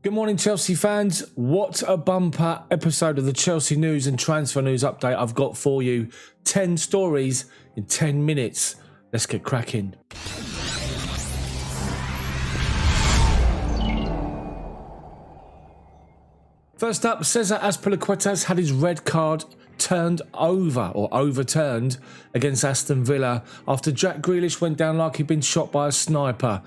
Good morning, Chelsea fans. What a bumper episode of the Chelsea news and transfer news update I've got for you. 10 stories in 10 minutes. Let's get cracking. First up, Cesar Azpiliceuta has had his red card turned over or overturned against Aston Villa after Jack Grealish went down like he'd been shot by a sniper.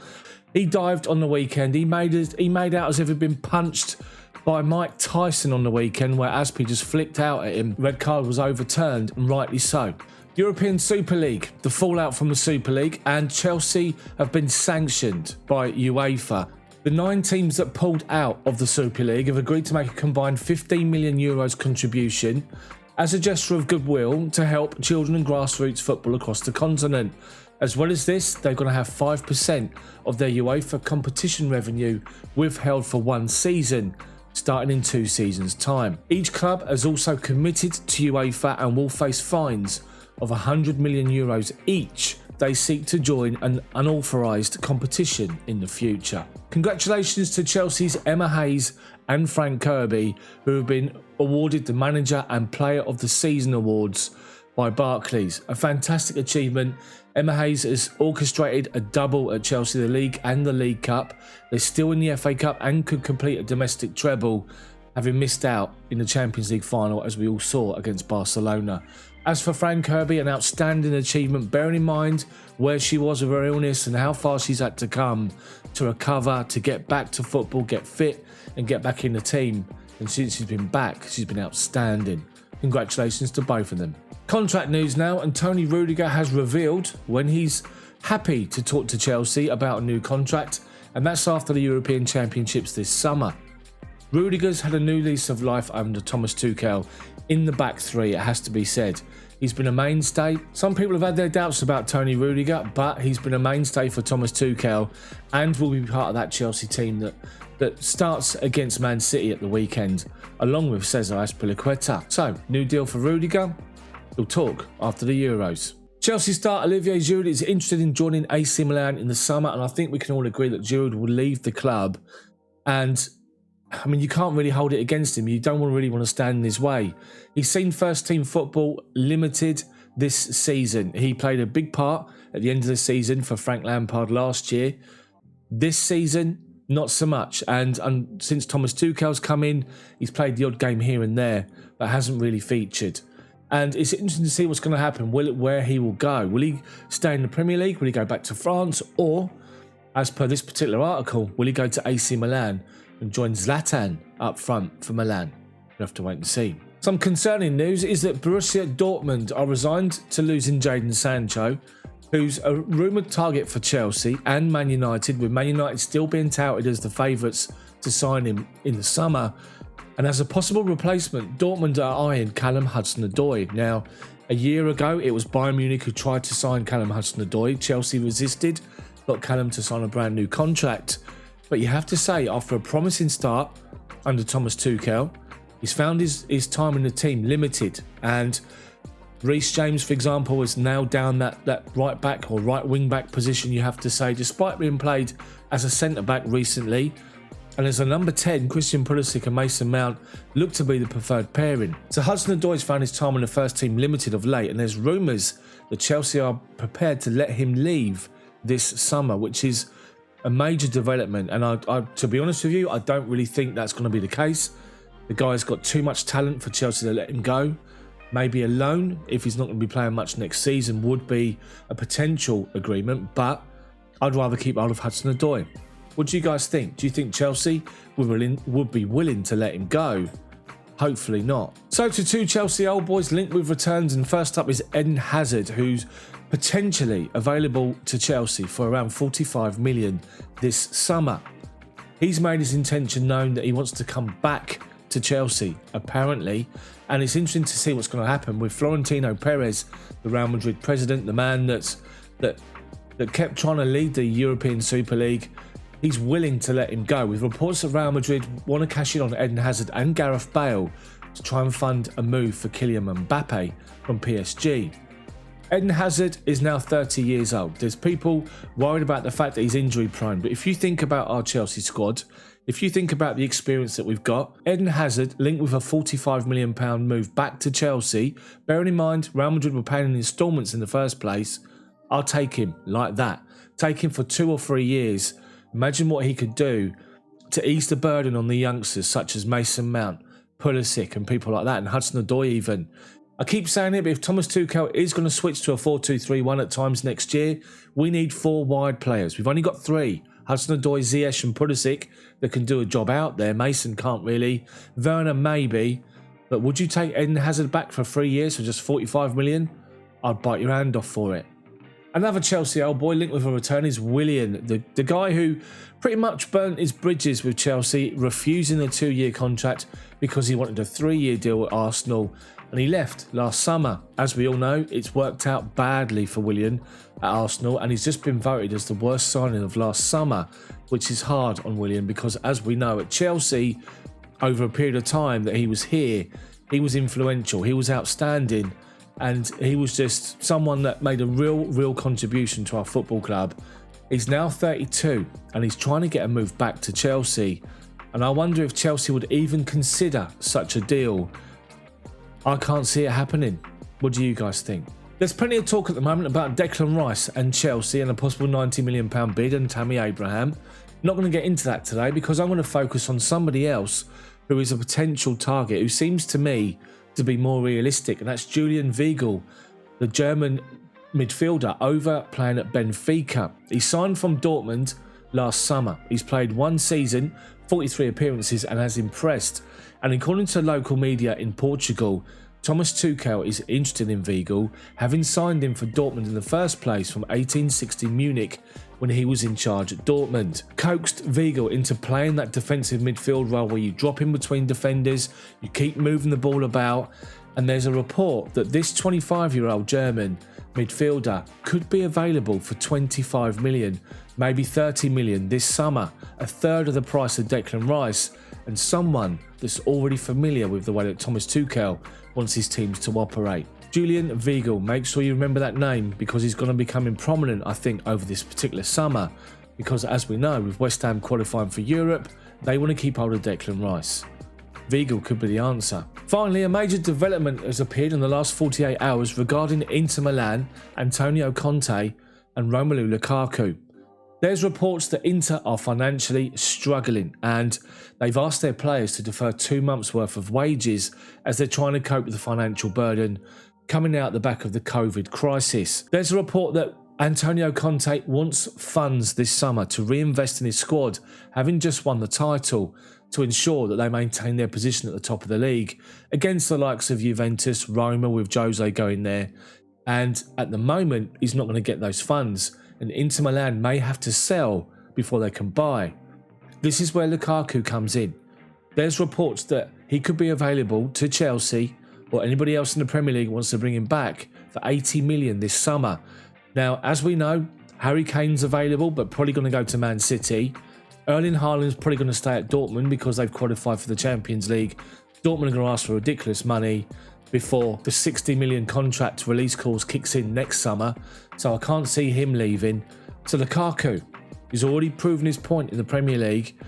He dived on the weekend. He made out as if he'd been punched by Mike Tyson on the weekend, where Azpi just flicked out at him. Red card was overturned, and rightly so. European Super League, the fallout from the Super League, and Chelsea have been sanctioned by UEFA. The 9 teams that pulled out of the Super League have agreed to make a combined €15 million contribution as a gesture of goodwill to help children and grassroots football across the continent. As well as this, they're going to have 5% of their UEFA competition revenue withheld for 1 season, starting in 2 seasons' time. Each club has also committed to UEFA and will face fines of €100 million each. They seek to join an unauthorised competition in the future. Congratulations to Chelsea's Emma Hayes and Fran Kirby, who have been awarded the Manager and Player of the Season awards by Barclays. A fantastic achievement. Emma Hayes has orchestrated a double at Chelsea, the League and the League Cup. They're still in the FA Cup and could complete a domestic treble, having missed out in the Champions League final, as we all saw against Barcelona. As for Fran Kirby, an outstanding achievement, bearing in mind where she was with her illness and how far she's had to come to recover, to get back to football, get fit and get back in the team. And since she's been back, she's been outstanding. Congratulations to both of them. Contract news now, and Toni Rudiger has revealed when he's happy to talk to Chelsea about a new contract, and that's after the European Championships this summer. Rudiger's had a new lease of life under Thomas Tuchel in the back three, it has to be said. He's been a mainstay. Some people have had their doubts about Toni Rudiger, but he's been a mainstay for Thomas Tuchel and will be part of that Chelsea team that starts against Man City at the weekend, along with Cesar Azpiliceuta. So, new deal for Rudiger. We'll talk after the Euros. Chelsea star Olivier Giroud is interested in joining AC Milan in the summer, and I think we can all agree that Giroud will leave the club. And I mean, you can't really hold it against him. You don't really want to stand in his way. He's seen first team football limited this season. He played a big part at the end of the season for Frank Lampard last year. This season, not so much. And since Thomas Tuchel's come in, he's played the odd game here and there, but hasn't really featured. And it's interesting to see what's going to happen, where he will go. Will he stay in the Premier League? Will he go back to France? Or, as per this particular article, will he go to AC Milan and join Zlatan up front for Milan? We'll have to wait and see. Some concerning news is that Borussia Dortmund are resigned to losing Jadon Sancho, who's a rumoured target for Chelsea and Man United, with Man United still being touted as the favourites to sign him in the summer. And as a possible replacement, Dortmund are eyeing Callum Hudson-Odoi. Now, a year ago, it was Bayern Munich who tried to sign Callum Hudson-Odoi. Chelsea resisted, got Callum to sign a brand new contract. But you have to say, after a promising start under Thomas Tuchel, he's found his time in the team limited. And Reece James, for example, has nailed down that right back or right wing back position, you have to say, despite being played as a centre back recently. And as a number 10, Christian Pulisic and Mason Mount look to be the preferred pairing. So Hudson-Odoi's found his time in the first team limited of late, and there's rumours that Chelsea are prepared to let him leave this summer, which is a major development. And I, to be honest with you, I don't really think that's going to be the case. The guy's got too much talent for Chelsea to let him go. Maybe a loan, if he's not going to be playing much next season, would be a potential agreement, but I'd rather keep hold of Hudson-Odoi. What do you guys think? Do you think Chelsea would be willing to let him go? Hopefully not. So to 2 Chelsea old boys linked with returns, and first up is Eden Hazard, who's potentially available to Chelsea for around 45 million this summer. He's made his intention known that he wants to come back to Chelsea, apparently, and it's interesting to see what's going to happen with Florentino Perez, the Real Madrid president, the man that kept trying to lead the European Super League. He's willing to let him go, with reports that Real Madrid want to cash in on Eden Hazard and Gareth Bale to try and fund a move for Kylian Mbappe from PSG. Eden Hazard is now 30 years old. There's people worried about the fact that he's injury prone, but if you think about our Chelsea squad, If you think about the experience that we've got, Eden Hazard linked with a £45 million move back to Chelsea, bearing in mind Real Madrid were paying in instalments in the first place, I'll take him like that. Take him for 2 or 3 years. Imagine what he could do to ease the burden on the youngsters such as Mason Mount, Pulisic and people like that, and Hudson-Odoi even. I keep saying it, but if Thomas Tuchel is going to switch to a 4-2-3-1 at times next year, we need 4 wide players. We've only got 3. Hudson-Odoi, Ziyech and Pulisic that can do a job out there. Mason can't really. Werner maybe. But would you take Eden Hazard back for 3 years for just 45 million? I'd bite your hand off for it. Another Chelsea old boy linked with a return is Willian, the guy who pretty much burnt his bridges with Chelsea, refusing a 2-year contract because he wanted a 3-year deal at Arsenal, and he left last summer. As we all know, it's worked out badly for Willian at Arsenal, and he's just been voted as the worst signing of last summer, which is hard on Willian because, as we know, at Chelsea, over a period of time that he was here, he was influential, he was outstanding, and he was just someone that made a real contribution to our football club. He's now 32 and he's trying to get a move back to Chelsea, and I wonder if Chelsea would even consider such a deal. I can't see it happening. What do you guys think? There's plenty of talk at the moment about Declan Rice and Chelsea and a possible £90 million bid and Tammy Abraham. Not going to get into that today because I'm going to focus on somebody else who is a potential target, who seems to me to be more realistic, and that's Julian Wiegl, the German midfielder over playing at Benfica. He signed from Dortmund last summer. He's played 1 season, 43 appearances, and has impressed. And according to local media in Portugal, Thomas Tuchel is interested in Wiegl, having signed him for Dortmund in the first place from 1860 Munich when he was in charge at Dortmund. Coaxed Wiegl into playing that defensive midfield role where you drop in between defenders, you keep moving the ball about, and there's a report that this 25-year-old German midfielder could be available for 25 million, maybe 30 million this summer, a third of the price of Declan Rice, and someone that's already familiar with the way that Thomas Tuchel wants his teams to operate. Julian Wiegl, make sure you remember that name because he's going to be becoming prominent, I think, over this particular summer, because as we know, with West Ham qualifying for Europe, they want to keep hold of Declan Rice. Wiegl could be the answer. Finally, a major development has appeared in the last 48 hours regarding Inter Milan, Antonio Conte and Romelu Lukaku. There's reports that Inter are financially struggling and they've asked their players to defer 2 months' worth of wages as they're trying to cope with the financial burden coming out the back of the COVID crisis. There's a report that Antonio Conte wants funds this summer to reinvest in his squad, having just won the title, to ensure that they maintain their position at the top of the league against the likes of Juventus, Roma with Jose going there. And at the moment, he's not going to get those funds, and Inter Milan may have to sell before they can buy. This is where Lukaku comes in. There's reports that he could be available to Chelsea or anybody else in the Premier League wants to bring him back for 80 million this summer. Now, as we know, Harry Kane's available, but probably going to go to Man City. Erling Haaland's probably going to stay at Dortmund because they've qualified for the Champions League. Dortmund are going to ask for ridiculous money before the 60 million contract release clause kicks in next summer, so I can't see him leaving. So Lukaku, he's already proven his point in the Premier League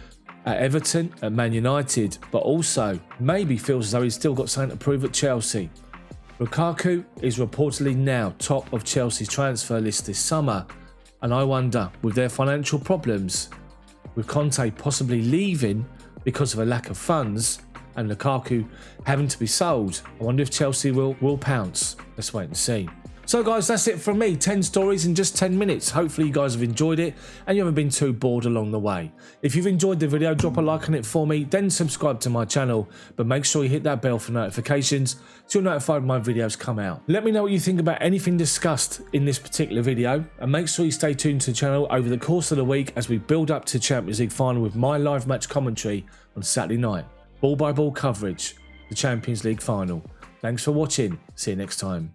at Everton, at Man United, but also maybe feels as though he's still got something to prove at Chelsea. Lukaku is reportedly now top of Chelsea's transfer list this summer, and I wonder, with their financial problems, with Conte possibly leaving because of a lack of funds and Lukaku having to be sold, I wonder if Chelsea will pounce. Let's wait and see. So guys, that's it from me. 10 stories in just 10 minutes. Hopefully you guys have enjoyed it and you haven't been too bored along the way. If you've enjoyed the video, drop a like on it for me, then subscribe to my channel, but make sure you hit that bell for notifications so you're notified when my videos come out. Let me know what you think about anything discussed in this particular video, and make sure you stay tuned to the channel over the course of the week as we build up to Champions League final with my live match commentary on Saturday night. Ball by ball coverage, the Champions League final. Thanks for watching. See you next time.